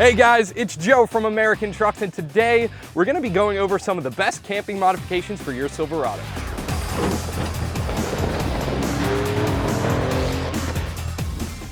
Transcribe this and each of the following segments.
Hey guys, it's Joe from American Trucks, and today we're going to be going over some of the best camping modifications for your Silverado.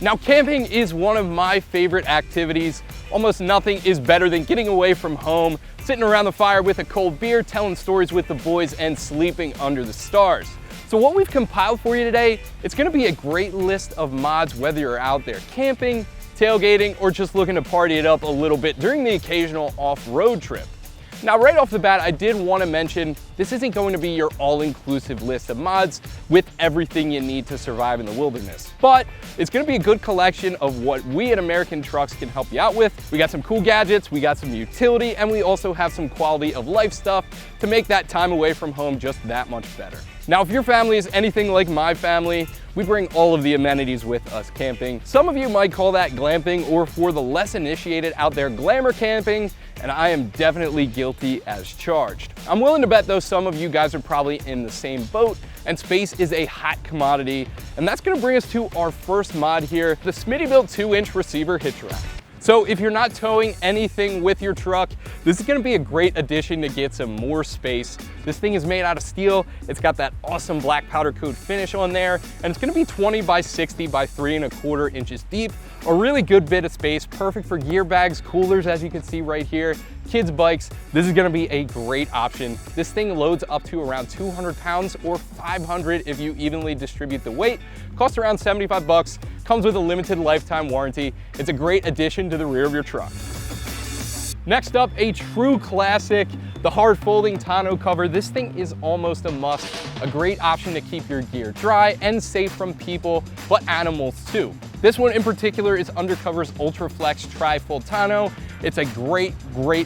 Now, camping is one of my favorite activities. Almost nothing is better than getting away from home, sitting around the fire with a cold beer, telling stories with the boys, and sleeping under the stars. So what we've compiled for you today, it's going to be a great list of mods whether you're out there camping, tailgating, or just looking to party it up a little bit during the occasional off-road trip. Now, right off the bat, I did want to mention this isn't going to be your all-inclusive list of mods with everything you need to survive in the wilderness, but it's going to be a good collection of what we at American Trucks can help you out with. We got some cool gadgets, we got some utility, and we also have some quality of life stuff to make that time away from home just that much better. Now, if your family is anything like my family, we bring all of the amenities with us camping. Some of you might call that glamping, or for the less initiated out there, glamour camping, and I am definitely guilty as charged. I'm willing to bet though some of you guys are probably in the same boat, and space is a hot commodity, and that's gonna bring us to our first mod here, the smittybilt 2-inch receiver hitch rack. So if you're not towing anything with your truck, this is gonna be a great addition to get some more space. This thing is made out of steel. It's got that awesome black powder coat finish on there, and it's gonna be 20 by 60 by 3¼ inches deep. A really good bit of space, perfect for gear bags, coolers, as you can see right here, kids' bikes. This is gonna be a great option. This thing loads up to around 200 pounds or 500 if you evenly distribute the weight. Costs around 75 bucks, comes with a limited lifetime warranty. It's a great addition to the rear of your truck. Next up, a true classic, the hard folding tonneau cover. This thing is almost a must, a great option to keep your gear dry and safe from people, but animals too. This one in particular is Undercover's UltraFlex Tri-Fold Tonneau. It's a great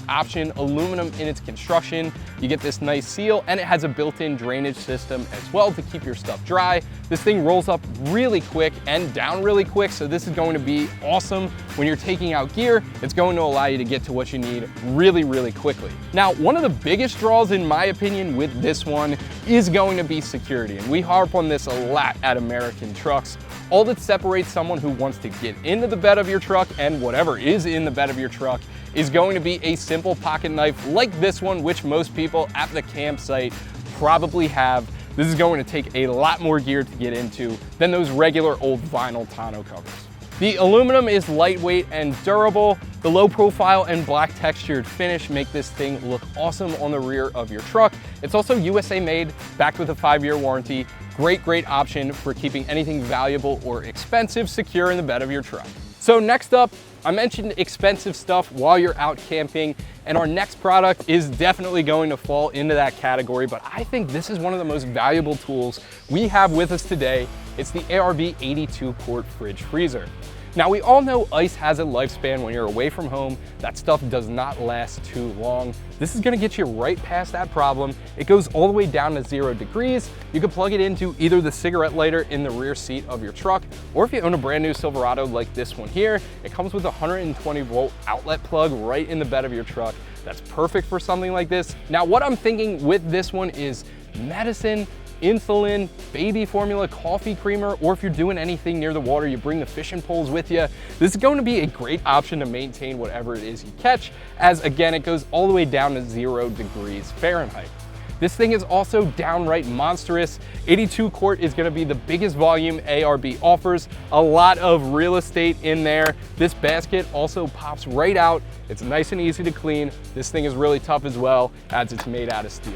option, aluminum in its construction. You get this nice seal, and it has a built-in drainage system as well to keep your stuff dry. This thing rolls up really quick and down really quick, so this is going to be awesome when you're taking out gear. It's going to allow you to get to what you need really quickly. Now, one of the biggest draws in my opinion with this one is going to be security, and we harp on this a lot at American Trucks. All that separates someone who wants to get into the bed of your truck and whatever is in the bed of your truck is going to be a simple pocket knife like this one, which most people at the campsite probably have. This is going to take a lot more gear to get into than those regular old vinyl tonneau covers. The aluminum is lightweight and durable. The low profile and black textured finish make this thing look awesome on the rear of your truck. It's also USA made, backed with a 5-year warranty. Great option for keeping anything valuable or expensive secure in the bed of your truck. So next up, I mentioned expensive stuff while you're out camping, and our next product is definitely going to fall into that category, but I think this is one of the most valuable tools we have with us today. It's the ARB 82-quart fridge freezer. Now, we all know ice has a lifespan when you're away from home. That stuff does not last too long. This is gonna get you right past that problem. It goes all the way down to 0 degrees. You can plug it into either the cigarette lighter in the rear seat of your truck, or if you own a brand new Silverado like this one here, it comes with a 120-volt outlet plug right in the bed of your truck. That's perfect for something like this. Now, what I'm thinking with this one is medicine, insulin, baby formula, coffee creamer, or if you're doing anything near the water, you bring the fishing poles with you. This is going to be a great option to maintain whatever it is you catch, as again, it goes all the way down to 0 degrees Fahrenheit. This thing is also downright monstrous. 82 quart is gonna be the biggest volume ARB offers. A lot of real estate in there. This basket also pops right out. It's nice and easy to clean. This thing is really tough as well, as it's made out of steel.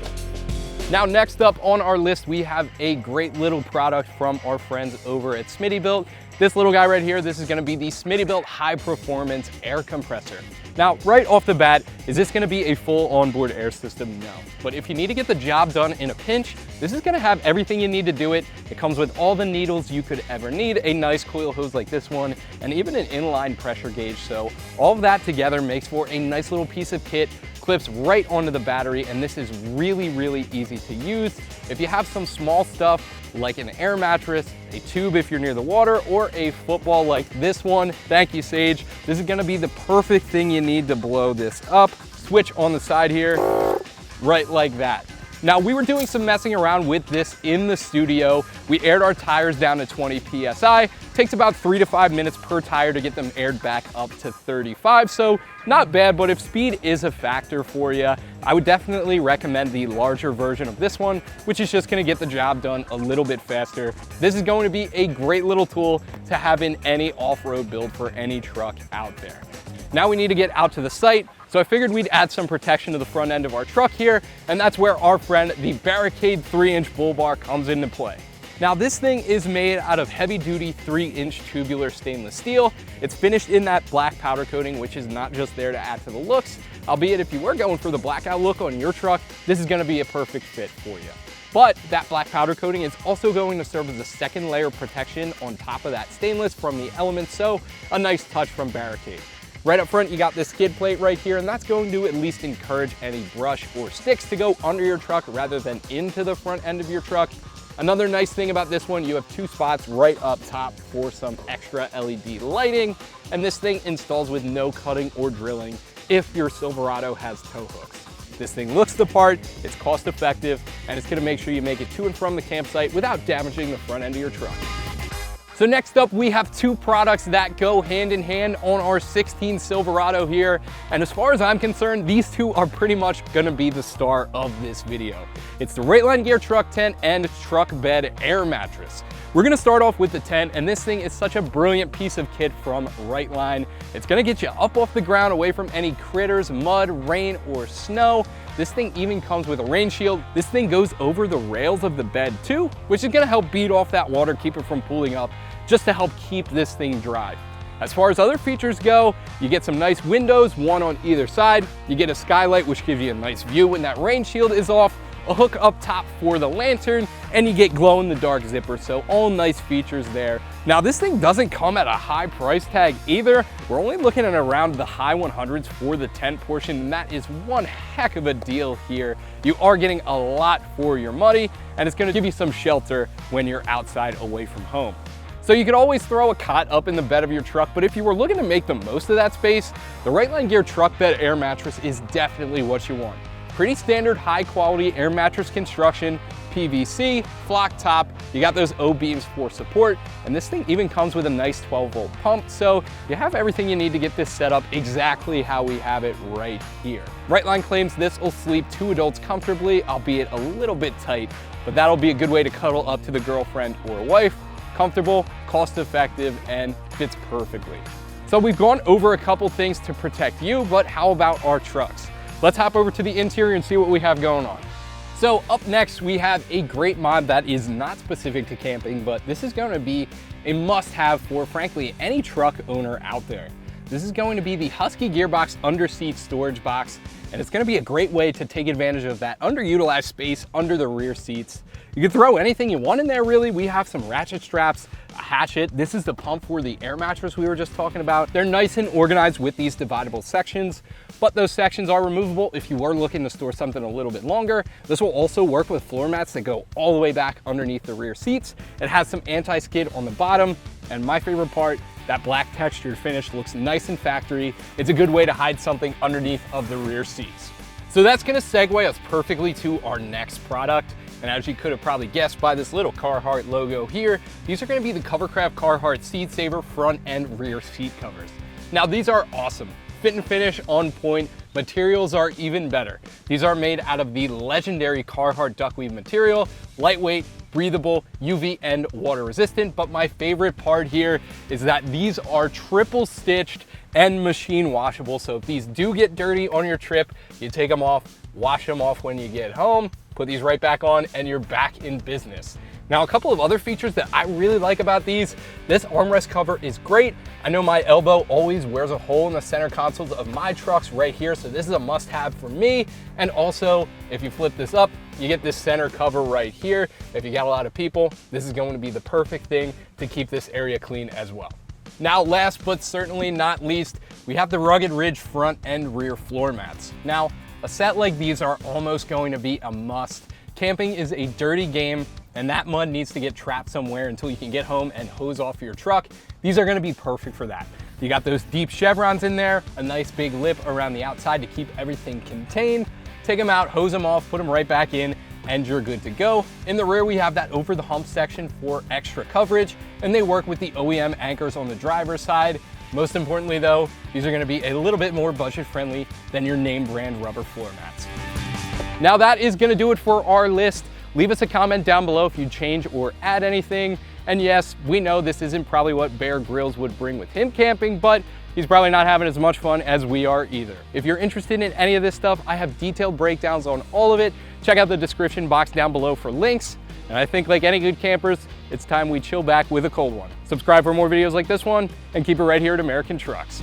Now, next up on our list, we have a great little product from our friends over at smittybilt. This little guy right here, this is gonna be the smittybilt High Performance Air Compressor. Now, right off the bat, is this gonna be a full onboard air system? No. But if you need to get the job done in a pinch, this is gonna have everything you need to do it. It comes with all the needles you could ever need, a nice coil hose like this one, and even an inline pressure gauge. So all of that together makes for a nice little piece of kit, clips right onto the battery, and this is really easy to use. If you have some small stuff like an air mattress, a tube if you're near the water, or a football like this one, thank you Sage, this is gonna be the perfect thing you need to blow this up. Switch on the side here, right like that. Now, we were doing some messing around with this in the studio. We aired our tires down to 20 PSI. Takes about 3 to 5 minutes per tire to get them aired back up to 35. So not bad, but if speed is a factor for you, I would definitely recommend the larger version of this one, which is just gonna get the job done a little bit faster. This is going to be a great little tool to have in any off-road build for any truck out there. Now we need to get out to the site, so I figured we'd add some protection to the front end of our truck here, and that's where our friend, the Barricade 3-inch bull bar, comes into play. Now this thing is made out of heavy-duty 3-inch tubular stainless steel. It's finished in that black powder coating, which is not just there to add to the looks, albeit if you were going for the blackout look on your truck, this is gonna be a perfect fit for you. But that black powder coating is also going to serve as a second layer of protection on top of that stainless from the elements, so a nice touch from Barricade. Right up front, you got this skid plate right here, and that's going to at least encourage any brush or sticks to go under your truck rather than into the front end of your truck. Another nice thing about this one, you have 2 spots right up top for some extra LED lighting, and this thing installs with no cutting or drilling if your Silverado has tow hooks. This thing looks the part, it's cost effective, and it's gonna make sure you make it to and from the campsite without damaging the front end of your truck. So next up, we have 2 products that go hand in hand on our 16 Silverado here. And as far as I'm concerned, these 2 are pretty much gonna be the star of this video. It's the Rightline Gear truck tent and truck bed air mattress. We're gonna start off with the tent, and this thing is such a brilliant piece of kit from Rightline. It's gonna get you up off the ground, away from any critters, mud, rain, or snow. This thing even comes with a rain shield. This thing goes over the rails of the bed too, which is gonna help beat off that water, keep it from pooling up, just to help keep this thing dry. As far as other features go, you get some nice windows, one on either side. You get a skylight, which gives you a nice view when that rain shield is off, a hook up top for the lantern, and you get glow-in-the-dark zipper, so all nice features there. Now this thing doesn't come at a high price tag either. We're only looking at around the high 100s for the tent portion, and that is one heck of a deal here. You are getting a lot for your money, and it's gonna give you some shelter when you're outside away from home. So you could always throw a cot up in the bed of your truck, but if you were looking to make the most of that space, the Rightline Gear truck bed air mattress is definitely what you want. Pretty standard high quality air mattress construction, PVC, flock top, you got those O-beams for support, and this thing even comes with a nice 12-volt pump, so you have everything you need to get this set up exactly how we have it right here. Rightline claims this will sleep 2 adults comfortably, albeit a little bit tight, but that'll be a good way to cuddle up to the girlfriend or wife. Comfortable, cost effective, and fits perfectly. So we've gone over a couple things to protect you, but how about our trucks? Let's hop over to the interior and see what we have going on. So up next, we have a great mod that is not specific to camping, but this is going to be a must-have for, frankly, any truck owner out there. This is going to be the Husky Gearbox under-seat storage box, and it's going to be a great way to take advantage of that underutilized space under the rear seats. You can throw anything you want in there, really. We have some ratchet straps, a hatchet. This is the pump for the air mattress we were just talking about. They're nice and organized with these dividable sections, but those sections are removable if you were looking to store something a little bit longer. This will also work with floor mats that go all the way back underneath the rear seats. It has some anti-skid on the bottom, and my favorite part, that black textured finish looks nice and factory. It's a good way to hide something underneath of the rear seats. So that's gonna segue us perfectly to our next product. And as you could have probably guessed by this little Carhartt logo here, these are gonna be the Covercraft Carhartt Seat Saver front and rear seat covers. Now these are awesome. Fit and finish on point, materials are even better. These are made out of the legendary Carhartt duckweave material, lightweight, breathable, UV and water resistant, but my favorite part here is that these are triple stitched and machine washable, so if these do get dirty on your trip, you take them off, wash them off when you get home, put these right back on, and you're back in business. Now, a couple of other features that I really like about these, this armrest cover is great. I know my elbow always wears a hole in the center consoles of my trucks right here, so this is a must-have for me. And also, if you flip this up, you get this center cover right here. If you got a lot of people, this is going to be the perfect thing to keep this area clean as well. Now, last but certainly not least, we have the Rugged Ridge front and rear floor mats. Now, a set like these are almost going to be a must. Camping is a dirty game, and that mud needs to get trapped somewhere until you can get home and hose off your truck. These are gonna be perfect for that. You got those deep chevrons in there, a nice big lip around the outside to keep everything contained. Take them out, hose them off, put them right back in, and you're good to go. In the rear, we have that over the hump section for extra coverage, and they work with the OEM anchors on the driver's side. Most importantly though, these are gonna be a little bit more budget friendly than your name brand rubber floor mats. Now that is gonna do it for our list. Leave us a comment down below if you change or add anything. And yes, we know this isn't probably what Bear Grylls would bring with him camping, but he's probably not having as much fun as we are either. If you're interested in any of this stuff, I have detailed breakdowns on all of it. Check out the description box down below for links. And I think like any good campers, it's time we chill back with a cold one. Subscribe for more videos like this one and keep it right here at American Trucks.